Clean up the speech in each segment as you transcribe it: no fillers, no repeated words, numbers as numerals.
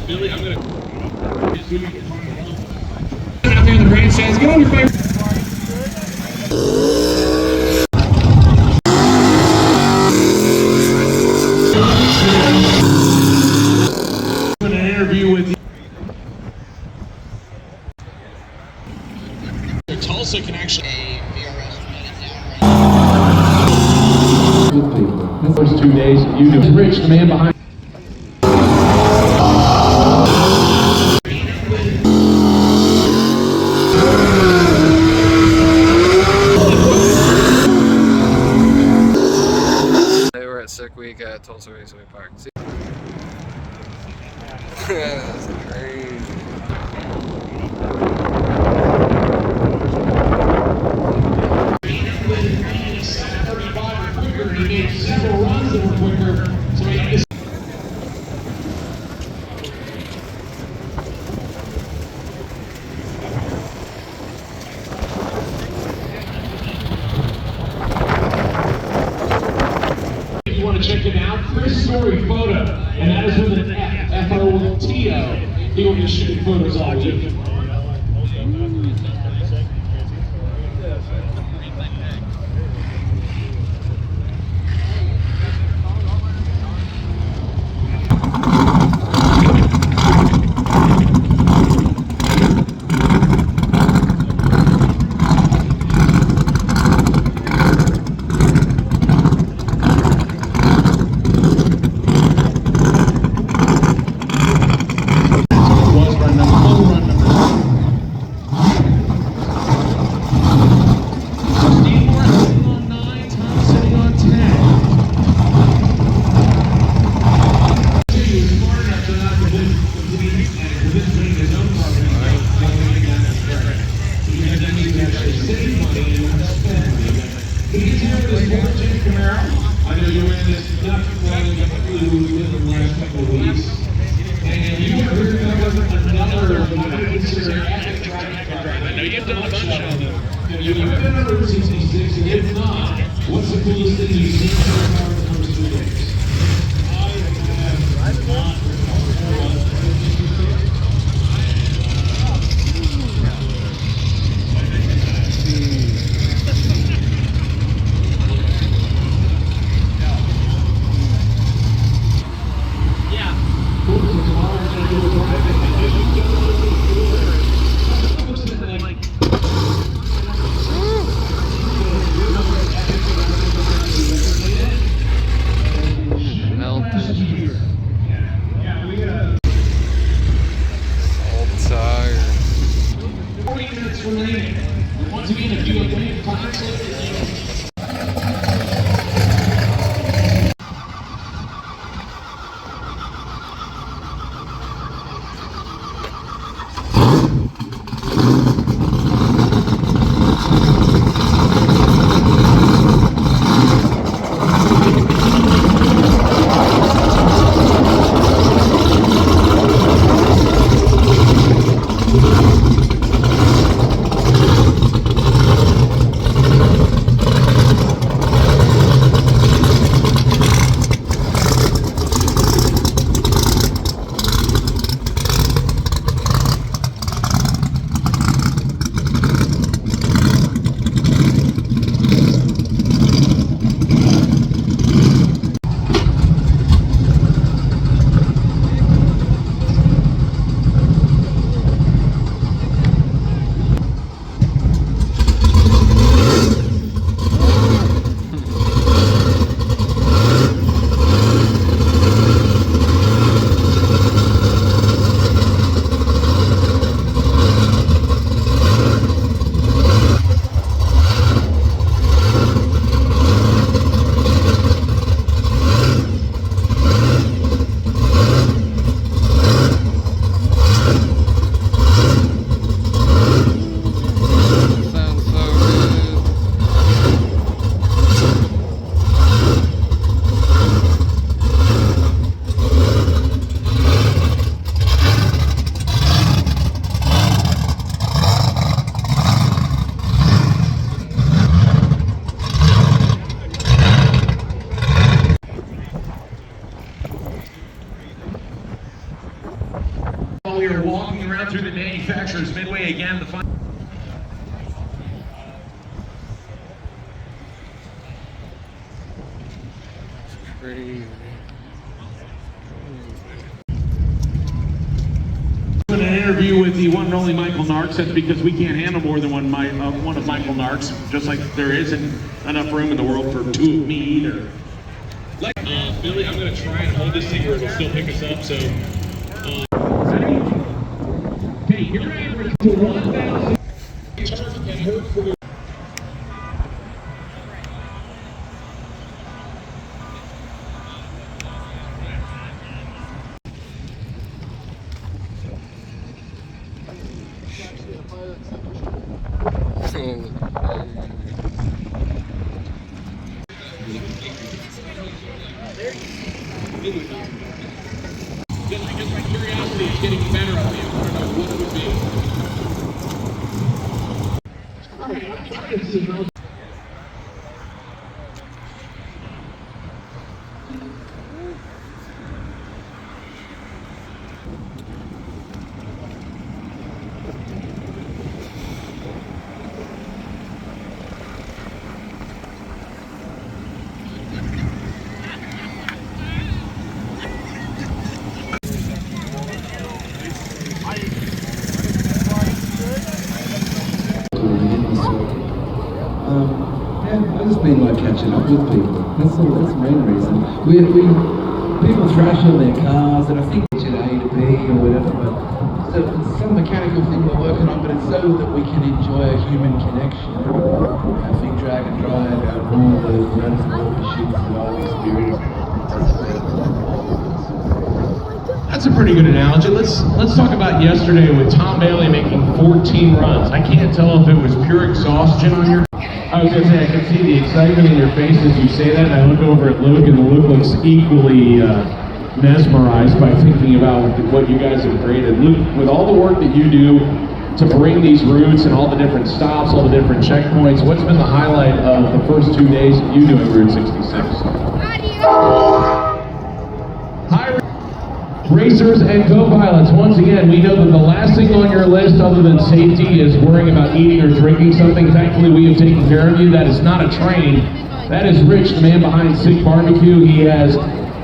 Billy, I'm gonna out there in the grandstands. Get on your bike. An interview with you. Tulsa can actually. The first 2 days, you do. Rich, the man behind. Sick week at Tulsa Raceway Park. See? That's crazy. He made several runs that were quicker, so he had to. Check it out, Chris Story photo, and that is with an F-O-T-O. He will be shooting photos all week. I know you ran this duck flying within the last couple of weeks. And you were here another, what I would consider an epic driving car. I know you've done a bunch of them. Have you ever been on Route 66? And if not, what's the coolest thing you've seen in a car in the first 2 days? manufacturers, Midway again, the final. Crazy. An interview with the one and only Michael Narks. That's because we can't handle more than one of Michael Narks, just like there isn't enough room in the world for two of me either. Billy, I'm going to try and hold this thing where it'll still pick us up, so... Okay, here I am to 1,000 and hurt for... Just my curiosity is getting better on me. I want to know what it would be. All right, Yeah, I've just been like catching up with people. That's the main reason. We people thrash on their cars, and I think it's A to B or whatever. But it's some mechanical thing we're working on, but it's so that we can enjoy a human connection. I think drag and drive out of all the motorsport pursuits that I've experienced. That's a pretty good analogy. Let's talk about yesterday with Tom Bailey making 14 runs. I can't tell if it was pure exhaustion on your... I was going to say, I can see the excitement in your face as you say that, and I look over at Luke, and Luke looks equally mesmerized by thinking about what you guys have created. Luke, with all the work that you do to bring these routes and all the different stops, all the different checkpoints, what's been the highlight of the first 2 days of you doing Route 66? Hi, racers and co-pilots, once again, we know that the last thing on your list other than safety is worrying about eating or drinking something. Thankfully, we have taken care of you. That is not a train. That is Rich, the man behind Sick Barbecue. He has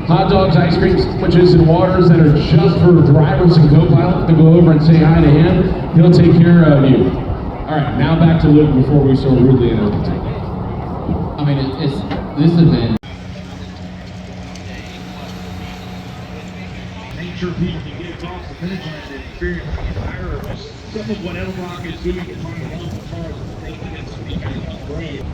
hot dogs, ice cream, sandwiches, and waters that are just for drivers and co-pilots to go over and say hi to him. He'll take care of you. All right, now back to Luke before we so rudely interrupt. I mean, it's this event. Make sure people can get across the finish line and experience the entire some of what L-Rock is doing to try to help the cars that they can speak on the road.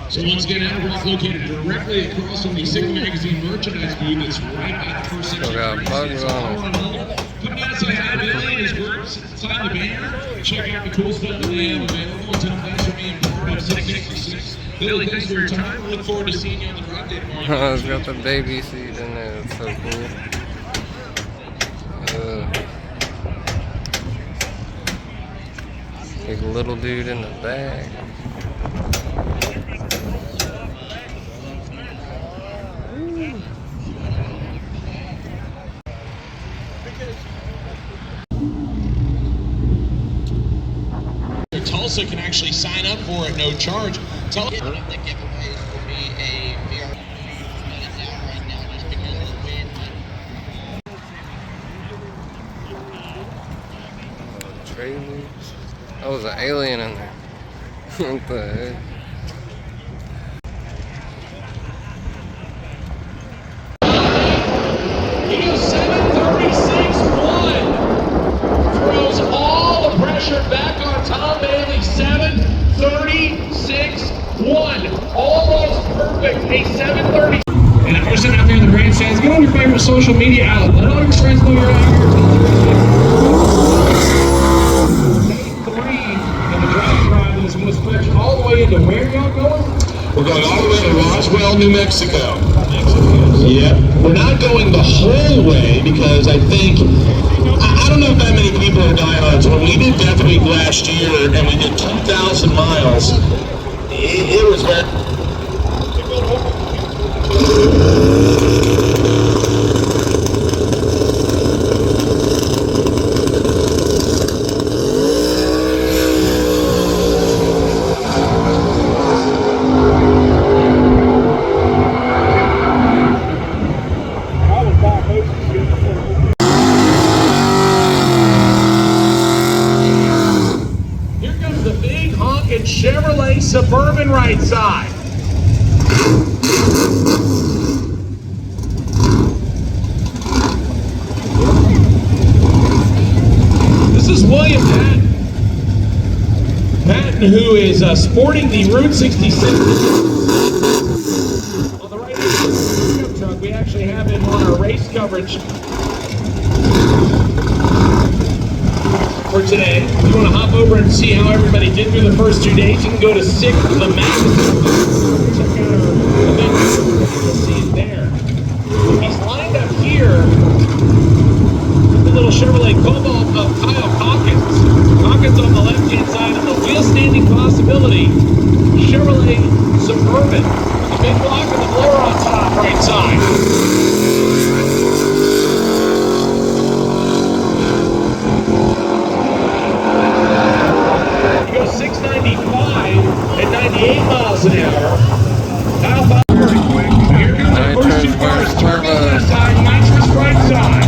So once again, L-Rock located directly across from the Sick Magazine merchandise booth. It's right at the first section. Got bugs on it. Come down and say hi to Billy and his groups. Sign the banner. Check out the cool stuff that they have available. Tell them thanks for being part of 666. Billy, thanks for your time. I look forward to seeing you on the drop day tomorrow. It's got the baby seat in there. It's so cool. Big little dude in the bag. Tulsa can actually sign up for it, no charge. One of the giveaways will be a VR down right now just because of the wind. Trailers. Oh, there's an alien in there. What the heck? He goes 7:36.1. Throws all the pressure back on Tom Bailey. 7:36.1. Almost perfect. A 7:30. And a person out there in the grandstands, get on your favorite social media outlet. Let all your friends know you're out here. All the way into where y'all going? We're going all the way to Roswell, New Mexico. Yep. We're not going the whole way because I think, I don't know if that many people are diehards. When we did Death Week last year and we did 2,000 miles, it was very... Here comes the big honkin' Chevrolet Suburban right side. This is William Patton, who is sporting the Route 66. On the right hand of the pickup truck, we actually have him on our race coverage for today. If you want to hop over and see how everybody did through the first 2 days, you can go to the magazine. Check out our event. You'll see it there. He's lined up here with the little Chevrolet Cobalt of Kyle Hawkins. Hawkins on the left-hand side of the wheel-standing possibility. Chevrolet Suburban. The big block and the blower on top, right side. He goes 695 at 98 miles an hour. Kyle Hawkins. Here comes the first two cars. Turbo left side, nitrous right side.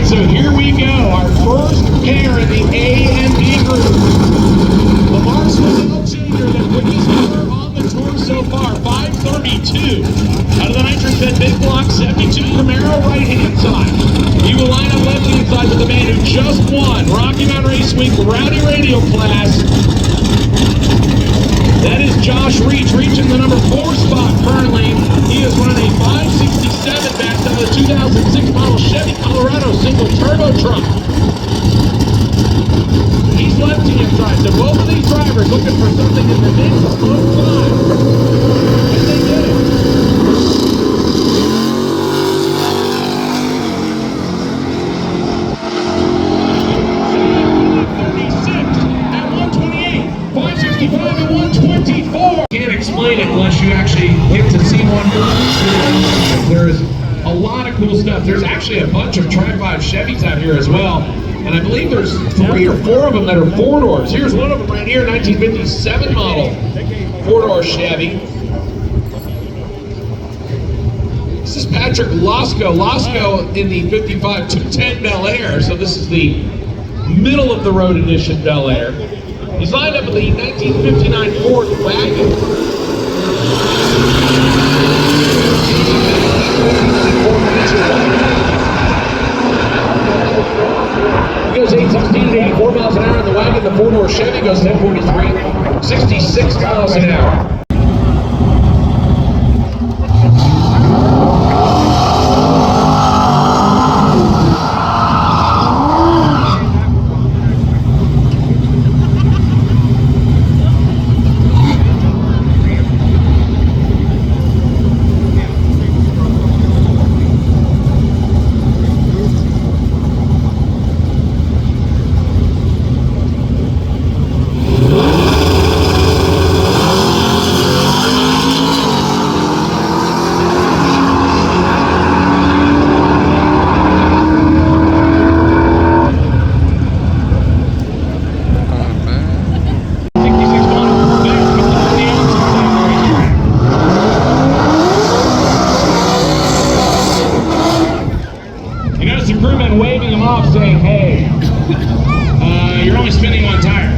So here we go, our first pair in the A and B group. Lamar Swindell Jr., the quickest car on the tour so far, 5:32. Out of the nitrous bed, big block, 72 Camaro, right-hand side. He will line up left-hand side with the man who just won Rocky Mountain Race Week Rowdy Radio class. That is Josh Reach, reaching the number 4 spot currently. He is running a 567 backed out of the 2006 model Chevy Colorado single turbo truck. He's left-hand side, so both of these drivers looking for something in the mid to low climb. And they did it. At 128, 565 and 124. Can't explain it unless you actually get to see one. There's a lot of cool stuff. There's actually a bunch of Tri-5 Chevys out here as well. And I believe there's 3 or 4 of them that are 4-doors. Here's one of them right here, 1957 model 4-door Chevy. This is Patrick Losco. Losco in the 55 210 Bel Air. So this is the middle of the road edition Bel Air. He's lined up with the 1959 Ford wagon. He goes 816 to 84 miles an hour in the wagon. The 4-door Chevy goes 1043, 66 miles an hour. Waving them off saying, hey, you're only spinning one tire.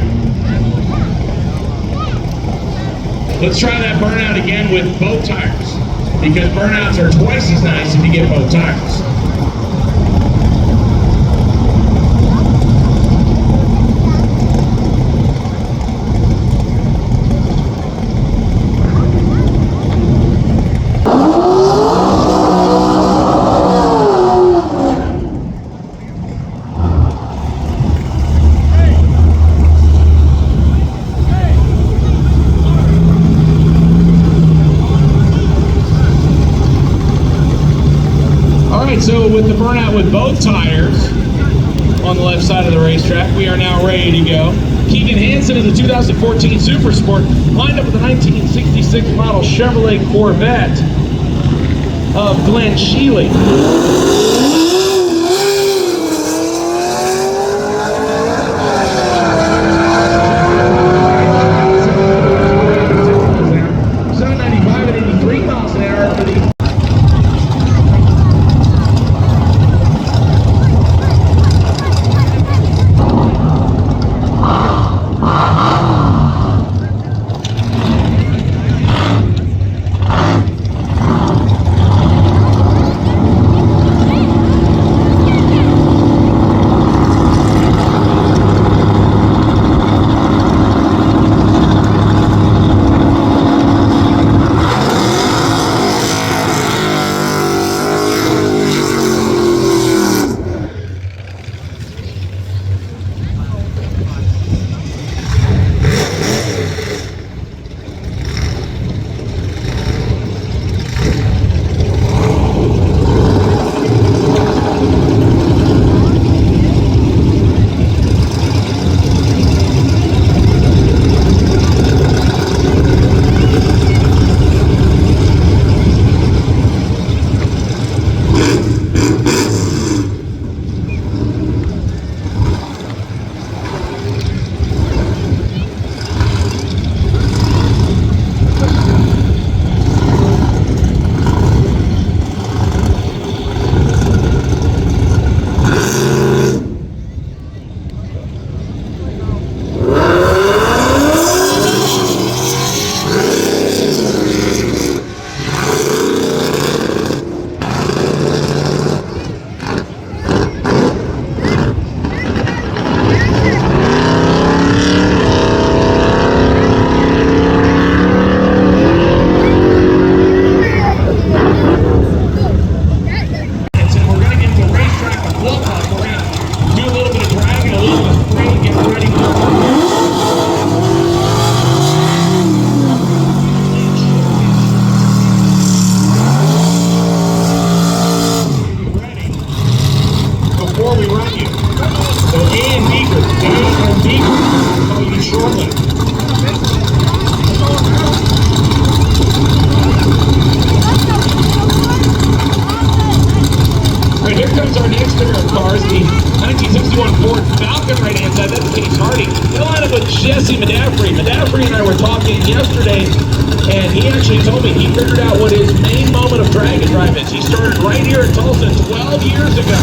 Let's try that burnout again with both tires. because burnouts are twice as nice if you get both tires. So with the burnout with both tires on the left side of the racetrack, we are now ready to go. Keegan Hansen of the 2014 Super Sport lined up with the 1966 model Chevrolet Corvette of Glenn Sheely. Madafrey and I were talking yesterday, and he actually told me he figured out what his main moment of Dragon Drive is. He started right here in Tulsa 12 years ago.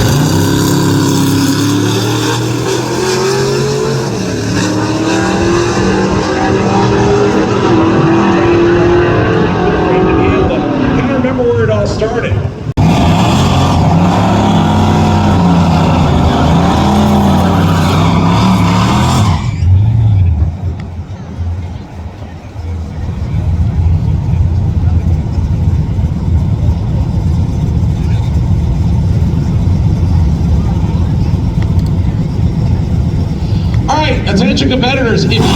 Kind of remember where it all started. Attention competitors, if you need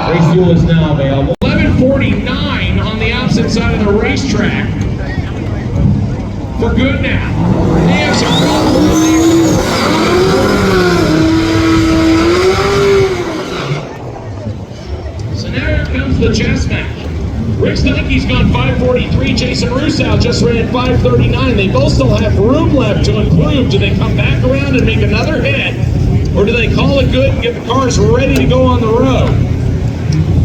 race fuel is now available. 11:49 on the opposite side of the racetrack. For good now. They have some So now here comes the chess match. Rick Steinke's gone 5:43. Jason Russo just ran 5:39. They both still have room left to improve. Do they come back around and make another hit? Or do they call it good and get the cars ready to go on the road?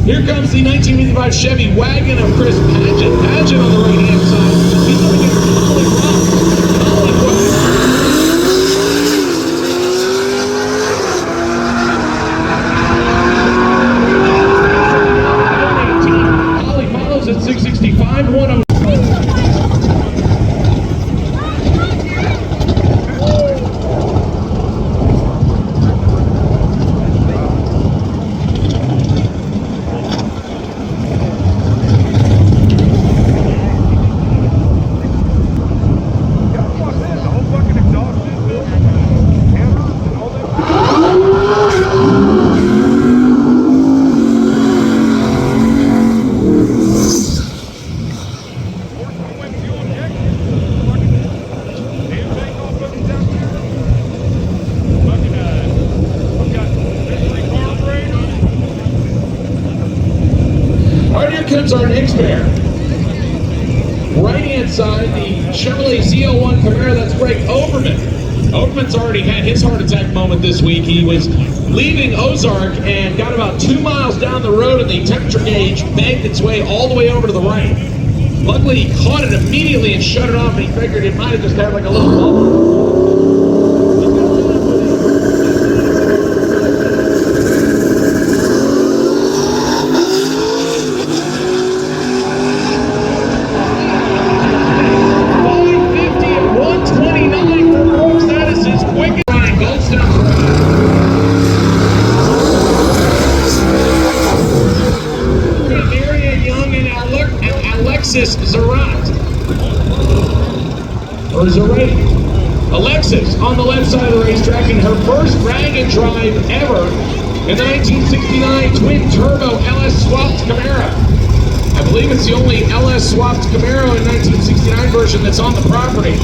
Here comes the 1985 Chevy wagon of Chris Paget. Paget on the right-hand side. He's going to get Molly Rock. Molly Rock. at 665, 106. Comes our next pair. Right hand side, the Chevrolet Z01 Camaro, that's Greg Overman. Overman's already had his heart attack moment this week. He was leaving Ozark and got about 2 miles down the road and the temperature gauge banked its way all the way over to the right. Luckily he caught it immediately and shut it off, and he figured it might have just had like a little bubble. Alexis on the left side of the racetrack in her first drag and drive ever in the 1969 twin turbo LS swapped Camaro. I believe it's the only LS swapped Camaro in 1969 version that's on the property.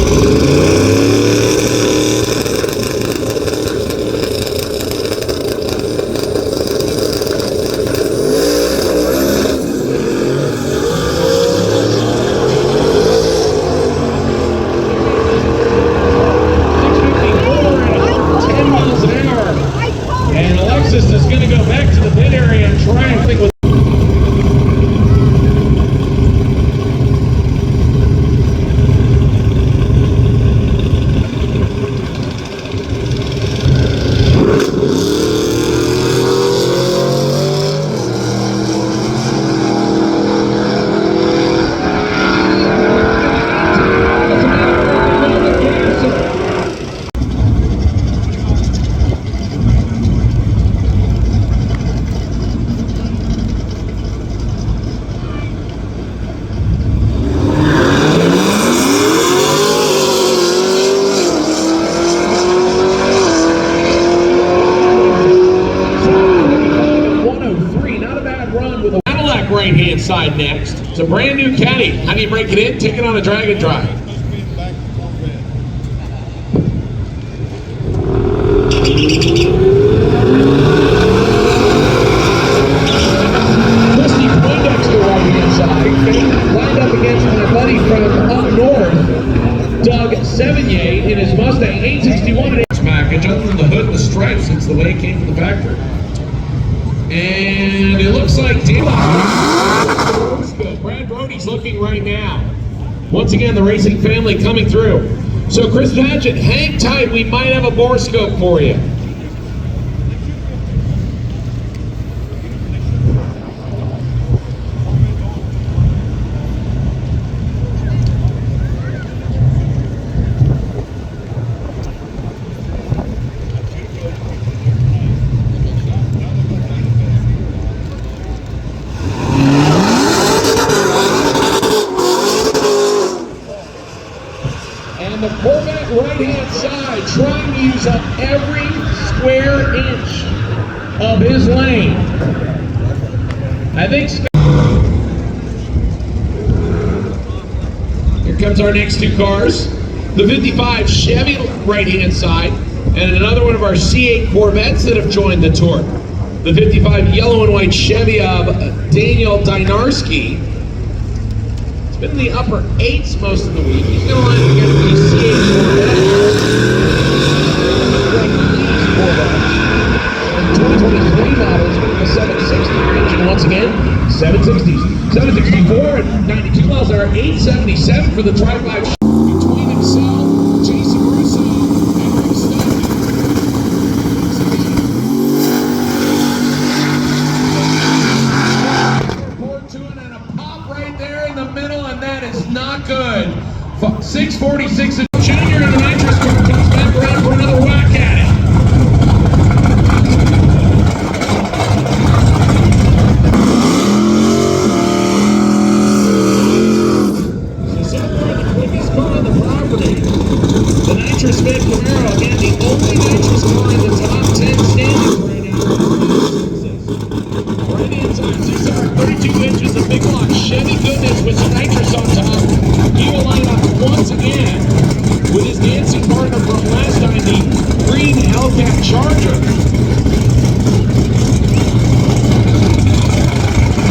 Right-hand side next. It's a brand new caddy. How do you break it in? Take it on a drag and drive. Christy Poindexter right-hand side. Lined up against my buddy from up north, Doug Sevigny in his Mustang 861 package. Other than the hood and the stripes, it's the way it came from the factory. And it looks like Brad Brody's looking right now. Once again, the racing family coming through. So Chris Padgett, hang tight. We might have a borescope for you. And the Corvette right-hand side trying to use up every square inch of his lane. I think here comes our next two cars. The 55 Chevy right-hand side and another one of our C8 Corvettes that have joined the tour. The 55 yellow and white Chevy of Daniel Dynarski. Been in the upper 8s most of the week. He's going to line up against the C8 Corvettes. 2023 models with the 760 engine once again. 760s. 764 and 92 miles an hour. 877 for the tri-5. Between himself, Jason Russo, and Rick Stone. Report to it and a pop right there in the middle, and that is not good. 646 Junior in the nitrous car comes back around for another whack at it. So far, the quickest car on the property. The nitrous fed Camaro, again, the only nitrous car in the top 10 standings right now. Right inside, 6 hours, 32 inches of big block Chevy goodness with some nitrous on top. He will line up once again with his dancing partner from last time, the green Hellcat Charger.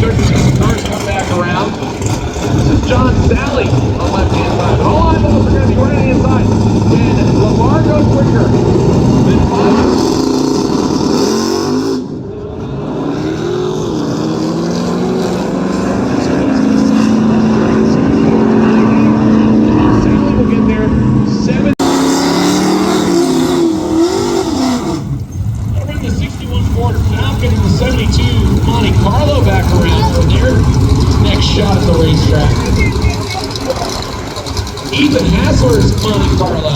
36 cars come back around. This is John Sally on left-hand side. All eyeballs are going to be right inside. And Lamar goes quicker than Fox. Sally will get there 7. I'll bring the 61 Ford Falcon and the 72 Monte Carlo back around from their next shot at the racetrack. Ethan Hassler's Monte Carlo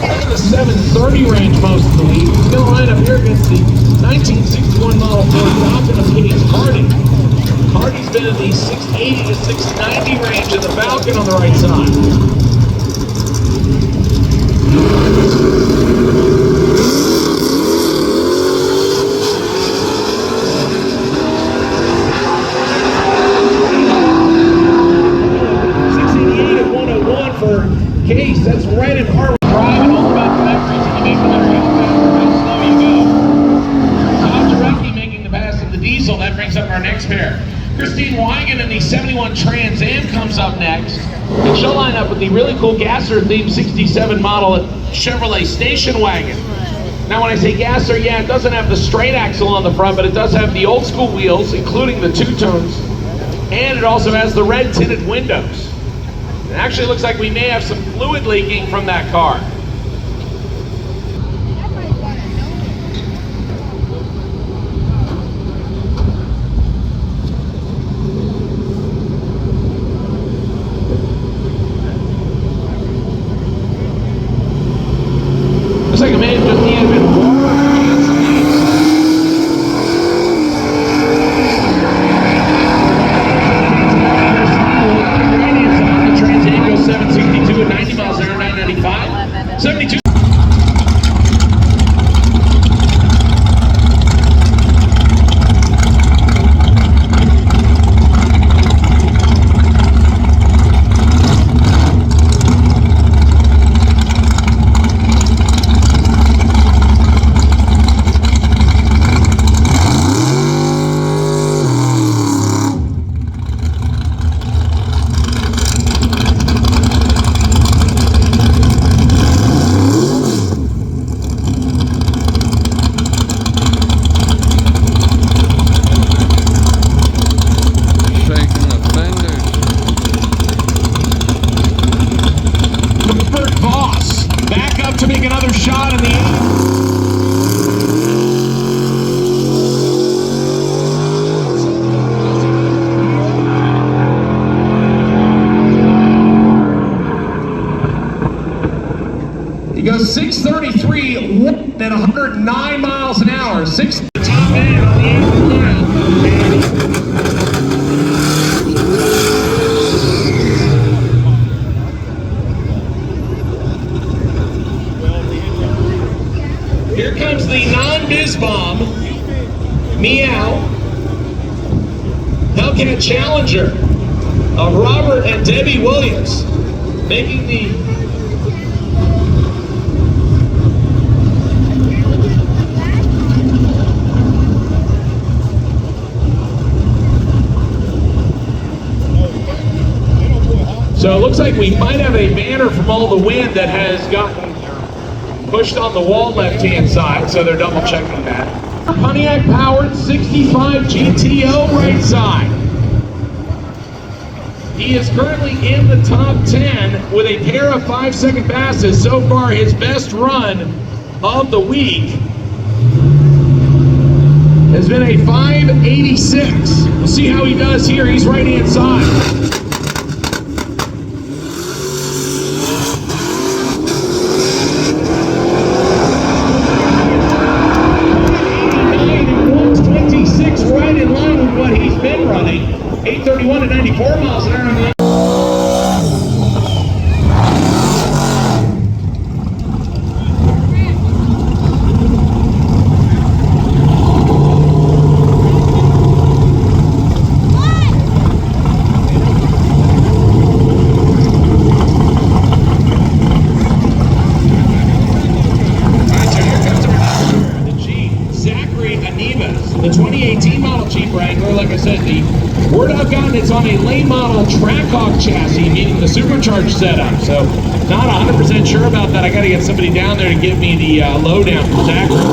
in the 730 range most of the week. He's going to line up here against the 1961 model Ford Falcon of Case Hardy. Hardy's been in the 680 to 690 range in the Falcon on the right side. Case, that's right in our drive, and all about the memories that you make no matter how slow you go. Tom Jarecki making the pass of the diesel. That brings up our next pair. Christine Wigan in the 71 Trans Am comes up next. And she'll line up with the really cool gasser themed 67 model Chevrolet station wagon. Now when I say gasser, yeah, it doesn't have the straight axle on the front, but it does have the old school wheels, including the two-tones, and it also has the red tinted windows. It actually looks like we may have some fluid leaking from that car. Looks like it may have just needed a bit of water. Trans Am goes 762 at 90 miles an hour, 995. 72. To make another shot in the end. He goes 633 at 109 miles an hour. Top man on the 8th mile. Here comes the non-biz bomb, Meow, Hellcat Challenger of Robert and Debbie Williams, making the So it looks like we might have a banner from all the wind that has gotten pushed on the wall left-hand side, so they're double checking that. Pontiac powered 65 GTO right side. He is currently in the top 10 with a pair of 5-second passes. So far, his best run of the week has has been a 586. We'll see how he does here. He's right-hand side. Right in line with what he's been running. 831 to 94 miles an hour on the the 2018 model Jeep Wrangler. Like I said, the word I've gotten, it's on a late model Trackhawk chassis, meaning the supercharged setup. So not 100% sure about that. I got to get somebody down there to give me the lowdown from Zachary.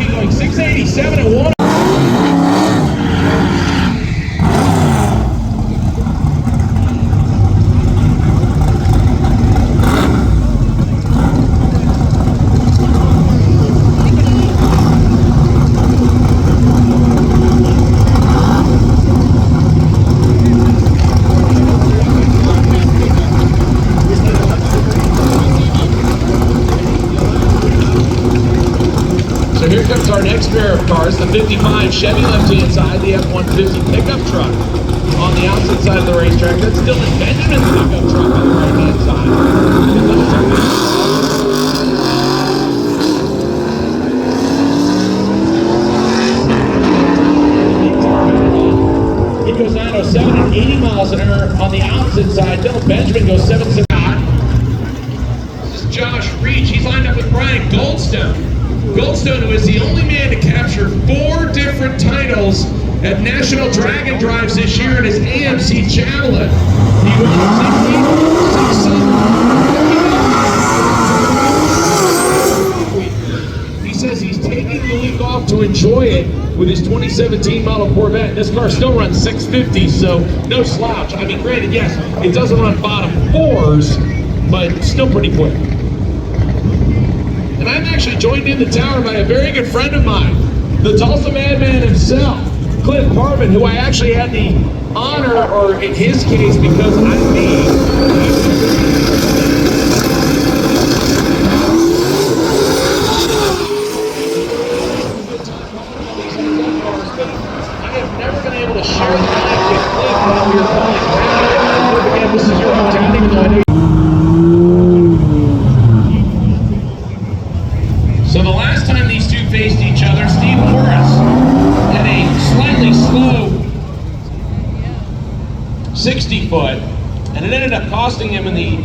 Going 687 at 1. Here comes our next pair of cars, the 55 Chevy left-hand side, the F-150 pickup truck on the opposite side of the racetrack. That's Dylan Benjamin's pickup truck on the right-hand side. It goes 907 and 80 miles an hour on the opposite side. Dylan Benjamin goes 779. This is Josh Reach. He's lined up with Brian Goldstone. Goldstone, who is the only man to capture 4 different titles at National Dragon Drives this year in his AMC Javelin. He won He says he's taking the week off to enjoy it with his 2017 model Corvette. This car still runs 650, so no slouch. I mean, granted, yes, it doesn't run bottom 4s, but still pretty quick. And I'm actually joined in the tower by a very good friend of mine, the Tulsa Madman himself, Cliff Marvin, who I actually had the honor, or in his case, because I'm me. I have never been able to share the mic with Cliff while we were calling. Again, this is your hometown, even though I know. So the last time these two faced each other, Steve Morris had a slightly slow 60-foot, and it ended up costing him in the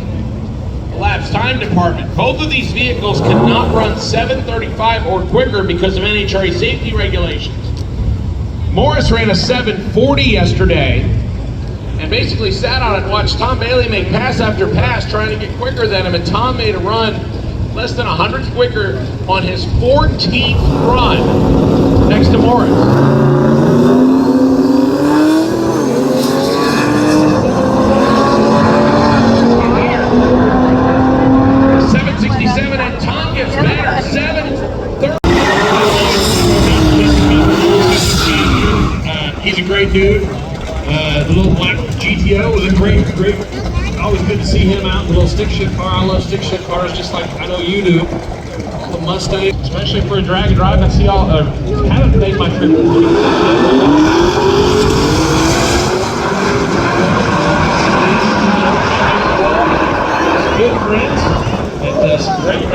elapsed time department. Both of these vehicles cannot run 735 or quicker because of NHRA safety regulations. Morris ran a 740 yesterday and basically sat on it and watched Tom Bailey make pass after pass trying to get quicker than him, and Tom made a run less than 100 quicker on his 14th run next to Morris. .767 and Tom gets better. 730. He's a great dude. The little black GTO was a great. Always good to see him out in the little stick shift car. I love stick shift cars just like I know you do. The Mustang, especially for a drag and drive. I see all, haven't made my trip. Good friends. And great.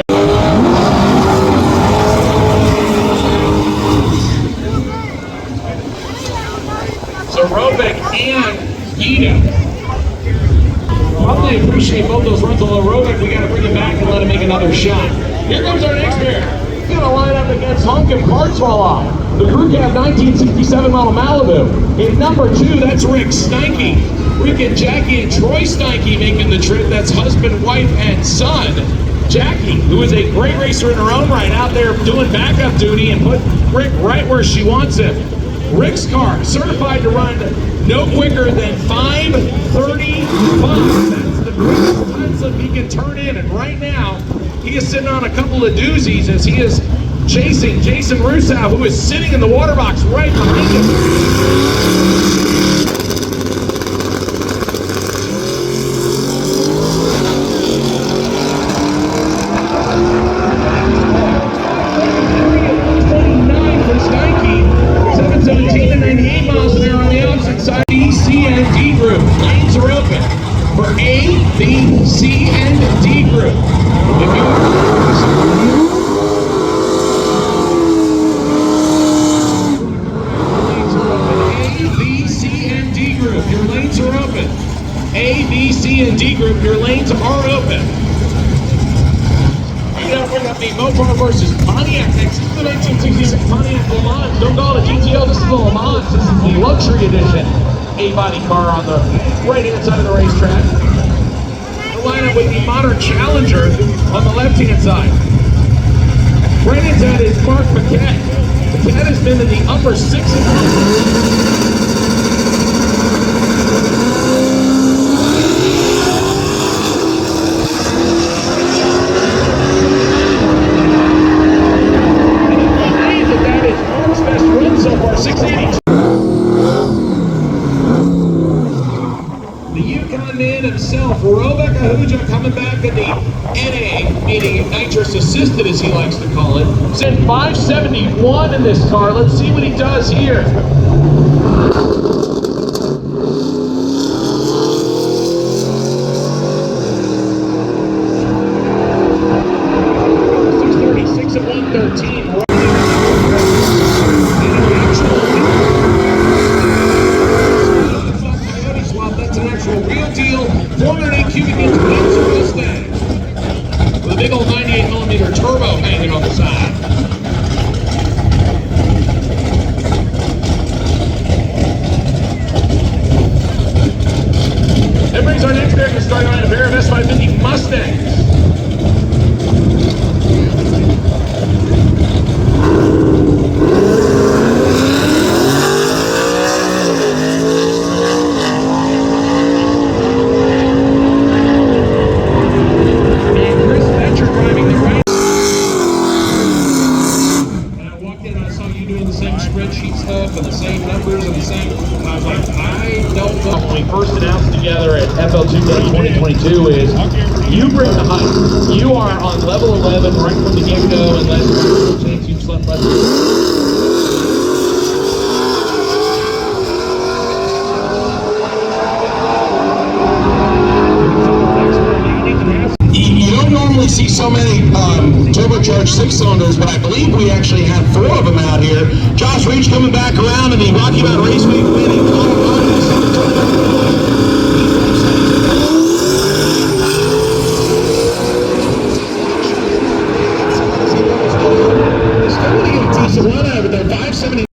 So Robic and Guido. Probably appreciate both those runs a little aerobic. We got to bring him back and let him make another shot. Here comes our next pair. He's going to line up against Honkin' Partswalla, the Crew Cab 1967 model Malibu. In number 2, that's Rick Steinke. Rick and Jackie and Troy Steinke making the trip. That's husband, wife, and son. Jackie, who is a great racer in her own right, out there doing backup duty and put Rick right where she wants him. Rick's car, certified to run no quicker than 5:35. That's the quickest time slip he can turn in. And right now, he is sitting on a couple of doozies as he is chasing Jason Russo, who is sitting in the water box right behind him. B, C, and D group. If you A, B, C, and D group, your lanes are open. A, B, C, and D group, your lanes are open. Right now we're going to be Mopar versus Pontiac next. This is the 1966 Pontiac Le Mans. Don't call it a GTO, this is the Le Mans. This is the luxury edition A-body car on the right-hand side of the racetrack. Lineup with the modern Challenger on the left-hand side. Right into that is Mark Paquette. Paquette has been in the upper 6s. That is Mark's best run so far, 682. The Yukon man himself, Robek Ahuja, coming back in the NA, meaning nitrous assisted as he likes to call it. Sent 571 in this car. Let's see what he does here. 636 at 113. Real deal, 408 cubic inch wheels are this thing. With a big old 98mm turbo hanging on the side. That brings our next pair to start on a pair of S550 Mustangs. And the same numbers and the same. I was like, I don't know. When we first announced together at FL2 2022 is you bring the hype. You are on level 11 right from the get-go, unless you've slept less. You don't normally see so many turbocharged 6-cylinders, but I believe we actually had 4 of them out here. Josh Reach coming back around in the Rocky Mountain Raceway win in Colorado. Still getting a decent run out of it there, 570.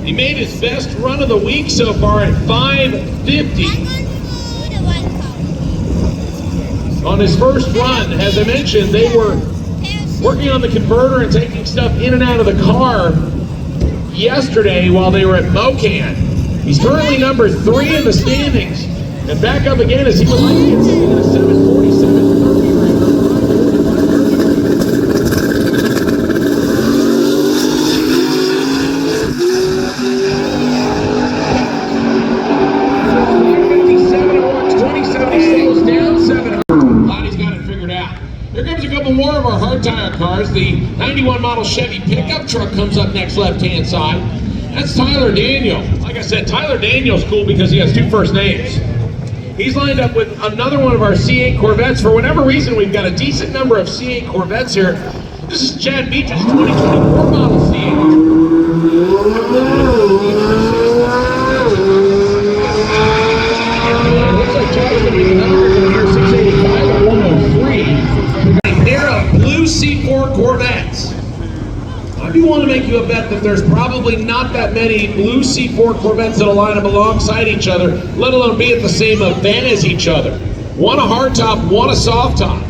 He made his best run of the week so far at 5:50. On his first run, as I mentioned, they were working on the converter and taking stuff in and out of the car yesterday while they were at MoCan. He's currently number 3 in the standings. And back up again as he would like to get sitting in a 7:47.30 right now. Here comes a couple more of our hard tire cars. The 91 model Chevy pickup truck comes up next left-hand side. That's Tyler Daniel. Like I said, Tyler Daniel's cool because he has 2 first names. He's lined up with another one of our C8 Corvettes. For whatever reason, we've got a decent number of C8 Corvettes here. This is Chad Beach's 2024 model C8. Looks like Chad's going to be another one here, 685 and 103. They're a blue C4 Corvettes. fact that there's probably not that many blue C4 Corvettes that'll line up alongside each other, let alone be at the same event as each other. One a hardtop, one a soft top.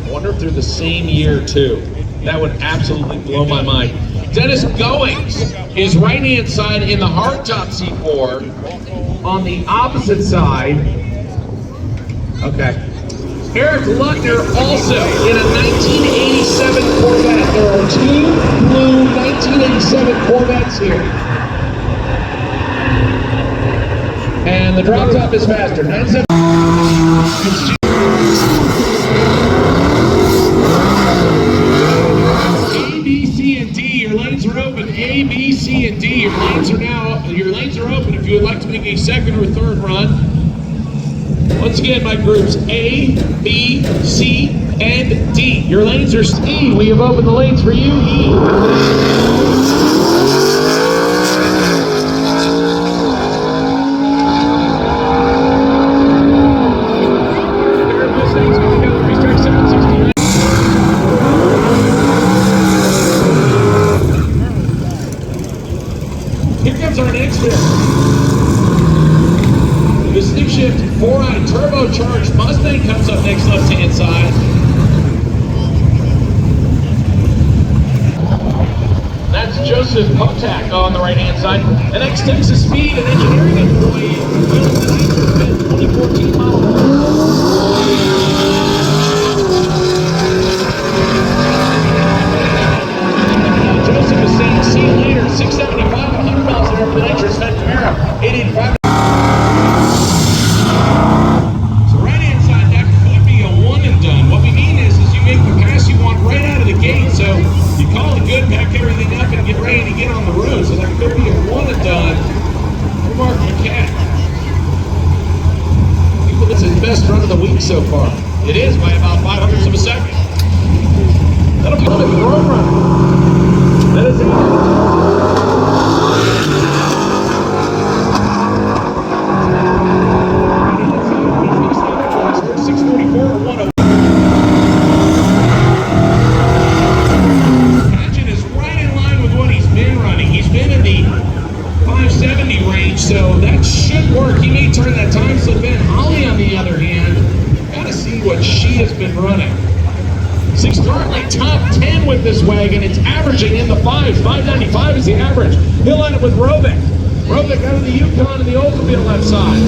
I wonder if they're the same year too. That would absolutely blow my mind. Dennis Goings is right-hand side in the hardtop C4. On the opposite side, okay. Eric Luckner also in a 1987 Corvette. There are two blue 1987 Corvettes here. And the drop top is faster. 97. A, B, C, and D. Your lanes are open. A, B, C, and D. Your lanes are open if you would like to make a second or third run. Once again, my groups A, B, C, and D. Your lanes are E. We have opened the lanes for you, E. Here comes our next bit. The stick shift 4i turbocharged Mustang comes up next, left-hand side. That's Joseph Potak on the right-hand side. The next Texas Speed and Engineering employee built the 2014 model. Joseph is saying, see you later, 675 and 100 miles an hour for the nitrous fed Camaro, 885. Pack everything up and get ready to get on the road. So that could be a one and done for Mark McCann. This is the best run of the week so far. It is by about 500ths of a second. That'll be a throw run. That is it. 644 or 101. So that should work. He may turn that time slip in. Holly, on the other hand, gotta see what she has been running. She's currently top 10 with this wagon. It's averaging in the 5s. 595 is the average. He'll line up with Rovic. Rovic out of the Yukon and the Oldsmobile left side.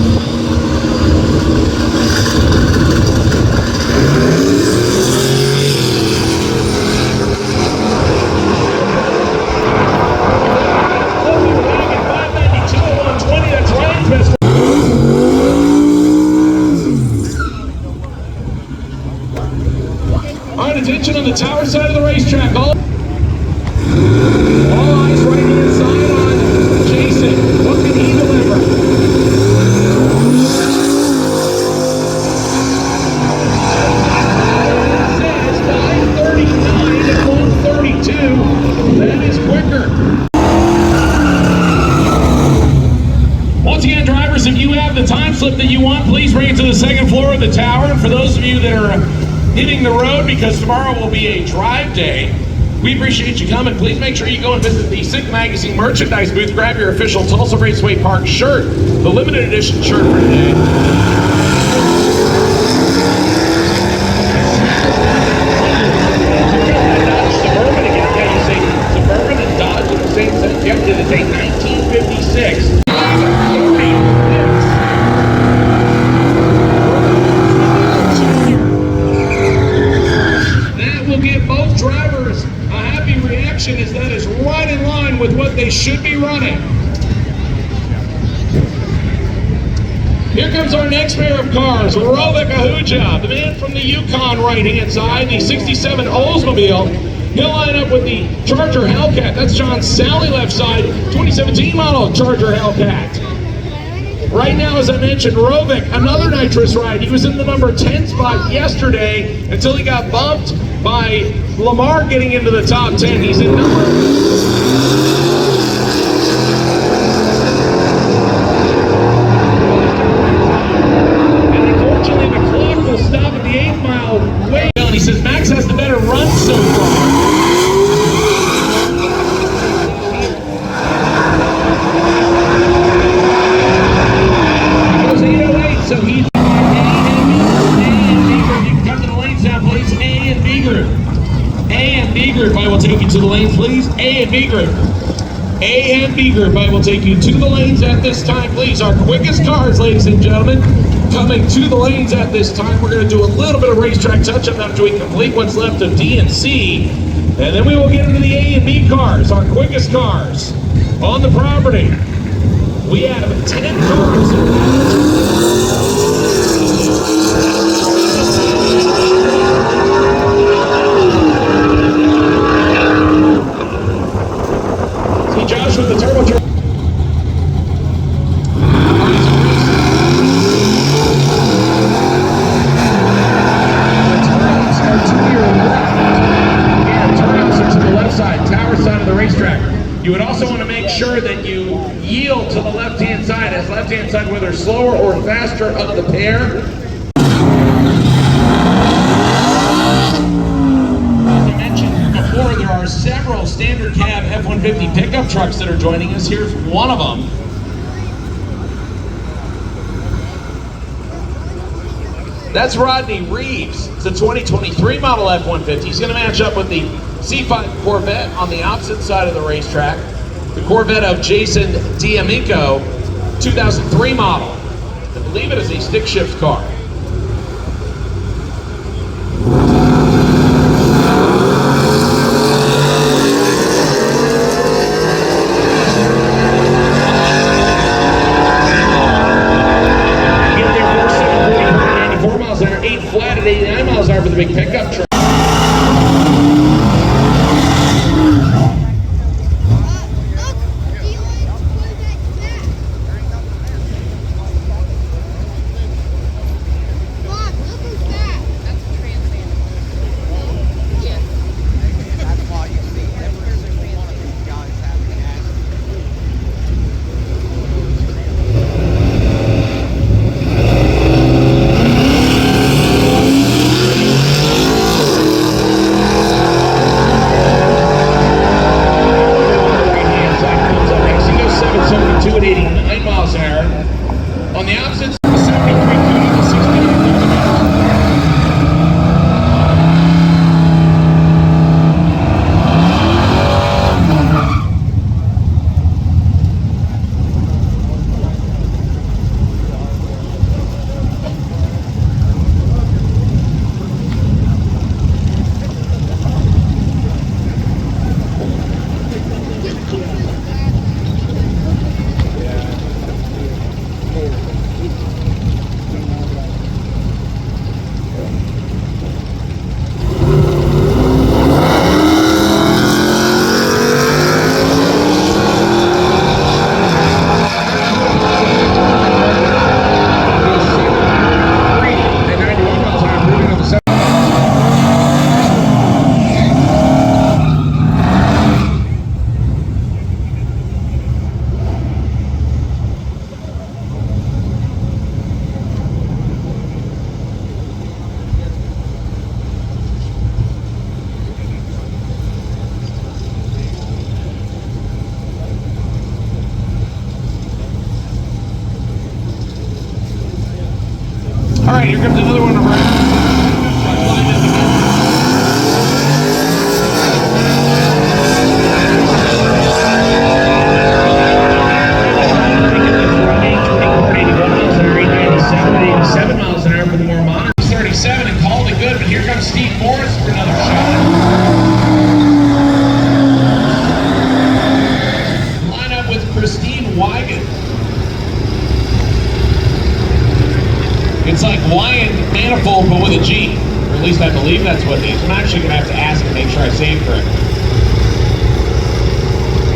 Attention on the tower side of the racetrack. All eyes right hand side on Jason. What can he deliver? It says 539 to 132. That is quicker. Once again, drivers, if you have the time slip that you want, please bring it to the second floor of the tower. And for those of you that are hitting the road, because tomorrow will be a drive day, we appreciate you coming. Please make sure you go and visit the SICK Magazine merchandise booth. Grab your official Tulsa Raceway Park shirt, the limited edition shirt for today. Suburban again. Yeah, you say Suburban and Dodge in the same sentence. Yep, it is a 1956. Drivers, a happy reaction is that is right in line with what they should be running. Here comes our next pair of cars. Rovic Ahuja, the man from the Yukon right-hand side, the 67 Oldsmobile. He'll line up with the Charger Hellcat. That's John Sally left side, 2017 model Charger Hellcat. Right now, as I mentioned, Rovic, another nitrous ride. He was in the number 10 spot yesterday until he got bumped by Lamar getting into the top 10. He's in number... And unfortunately, the clock will stop at the 8 mile way. And he says, Max has the better run so far. and B group. A and B group, I will take you to the lanes at this time, please. Our quickest cars, ladies and gentlemen, coming to the lanes at this time. We're going to do a little bit of racetrack touch-up after we complete what's left of D and C. And then we will get into the A and B cars, our quickest cars on the property. We have 10 cars. See Josh with the turbo truck. You would also want to make sure that you yield to the left-hand side, as left-hand side, whether slower or faster of the pair. As I mentioned before, there are several standard cab F-150 pickup trucks that are joining us. Here's one of them. That's Rodney Reeves. It's a 2023 model F-150. He's going to match up with the C5 Corvette on the opposite side of the racetrack. The Corvette of Jason D'Amico, 2003 model. I believe it is a stick shift car. Get there 47, 44, 94 miles an hour, 8 flat at 89 miles an hour for the big pickup truck. On the opposite side, 73 to 69. All right, here comes another one of our miles an hour for the more modern 37 and called it good, but here comes Steve Morris for another shot. Line up with Christine Wigan. It's like Wyan Manifold, but with a G. Or at least I believe that's what it is. I'm actually going to have to ask and make sure I say it correctly.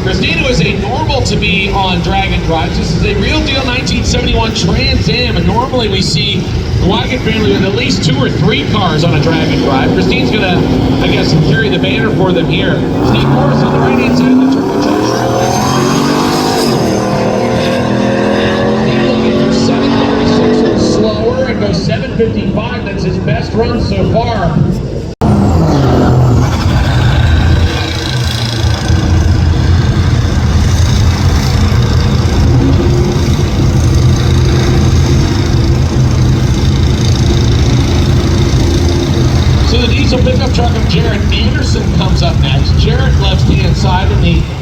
Christina was a normal to be on Dragon Drive. This is a real deal 1971 Trans Am, and normally we see the Wigan family with at least 2 or 3 cars on a Dragon Drive. Christine's going to, I guess, carry the banner for them here. Steve Morris on the right-hand side of the turbocharged. Slower and goes 755. That's his best run so far. So the diesel pickup truck of Jared Anderson comes up next. Jared left-hand side in the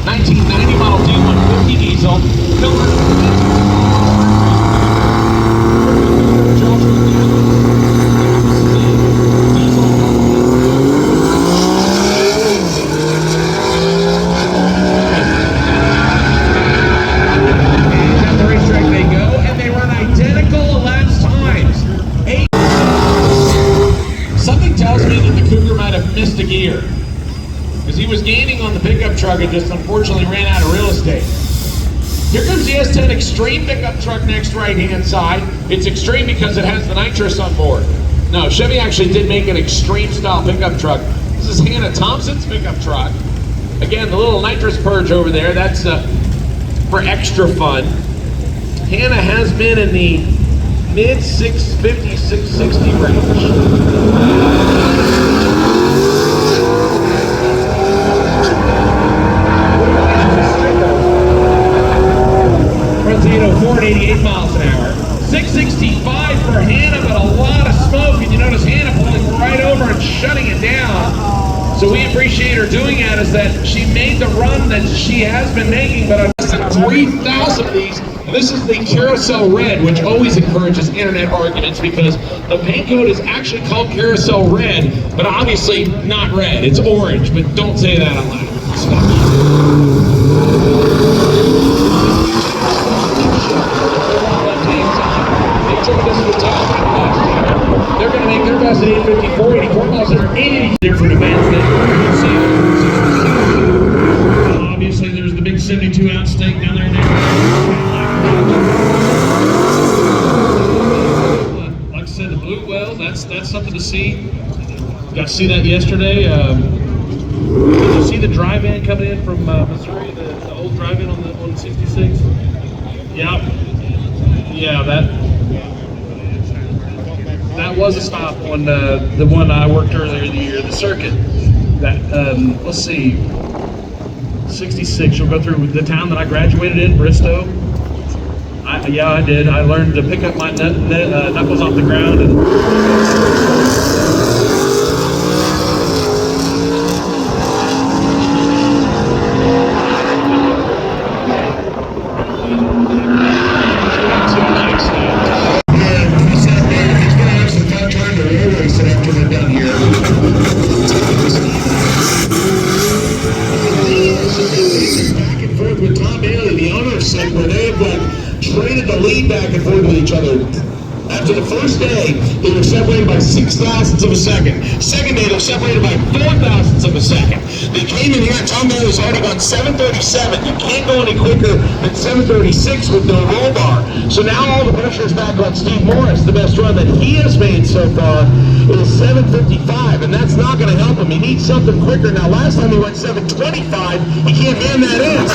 was gaining on the pickup truck and just unfortunately ran out of real estate. Here comes the S10 Extreme pickup truck next right-hand side. It's Extreme because it has the nitrous on board. No, Chevy actually did make an Extreme style pickup truck. This is Hannah Thompson's pickup truck. Again, the little nitrous purge over there, that's for extra fun. Hannah has been in the mid 650, 660 range. Runs 804 at 88 miles an hour. 665 for Hannah, but a lot of smoke. And you notice Hannah pulling right over and shutting it down. So we appreciate her doing that, is that she made the run that she has been making, but less than 3,000 of these. And this is the Carousel Red, which always encourages internet arguments because the paint code is actually called Carousel Red, but obviously not red. It's orange, but don't say that out loud. Stop. They're going to make their best at 854, 84 miles an hour, 80 different events that obviously there's the big 72-ounce steak down there now. Like I said, the blue well, that's something to see. Got to see that yesterday. Did you see the drive-in coming in from Missouri, the old drive-in on 66? Yep. Yeah, that was a stop on the one I worked earlier in the year, the circuit. That let's see, 66. You'll go through the town that I graduated in, Bristow. Yeah, I did. I learned to pick up my knuckles off the ground and. Traded the lead back and forth with each other. After the first day, they were separated by 0.06 of a second. Second day, they were separated by 0.04 of a second. They came in here, and Tom Bailey's already gone 7:37. You can't go any quicker than 7:36 with no roll bar. So now all the pressure is back on Steve Morris. The best run that he has made so far is 7:55, and that's not going to help him. He needs something quicker. Now, last time he went 7:25, he can't hand that in.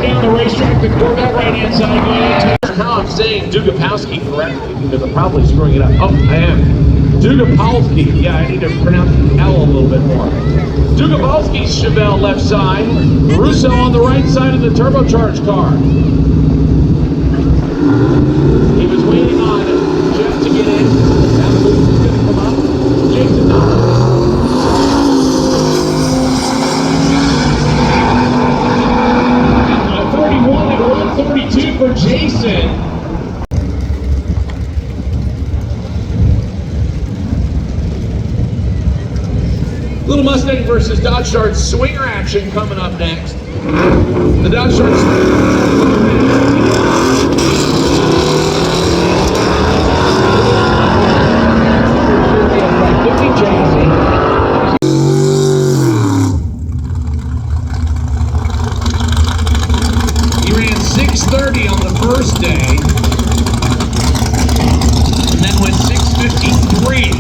Down the racetrack, the Corvette right-hand side going into. Now I'm saying Dugapowski correctly because I'm probably screwing it up. Oh, I am. Dugapowski. Yeah, I need to pronounce the L a little bit more. Dugapowski's Chevelle left side. Russo on the right side of the turbocharged car. He was waiting on Jeff to get in. Now the boost is going to come up. Jason. 32 for Jason. Little Mustang versus Dodge Dart swinger action coming up next. The Dodge Dart He ran 6:30 on the first day, and then went 6:53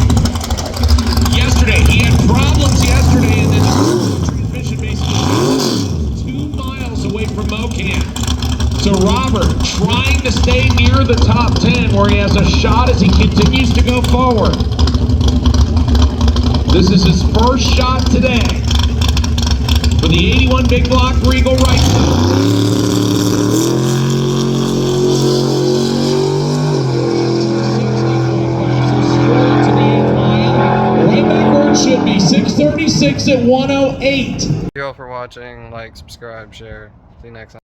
yesterday. He had problems yesterday, and then the transmission basically 2 miles away from Mocan. So Robert trying to stay near the top 10 where he has a shot as he continues to go forward. This is his first shot today for the 81 Big Block Regal right to the 8th mile. Right be 636 at 108. Thank you all for watching. Like, subscribe, share. See you next time.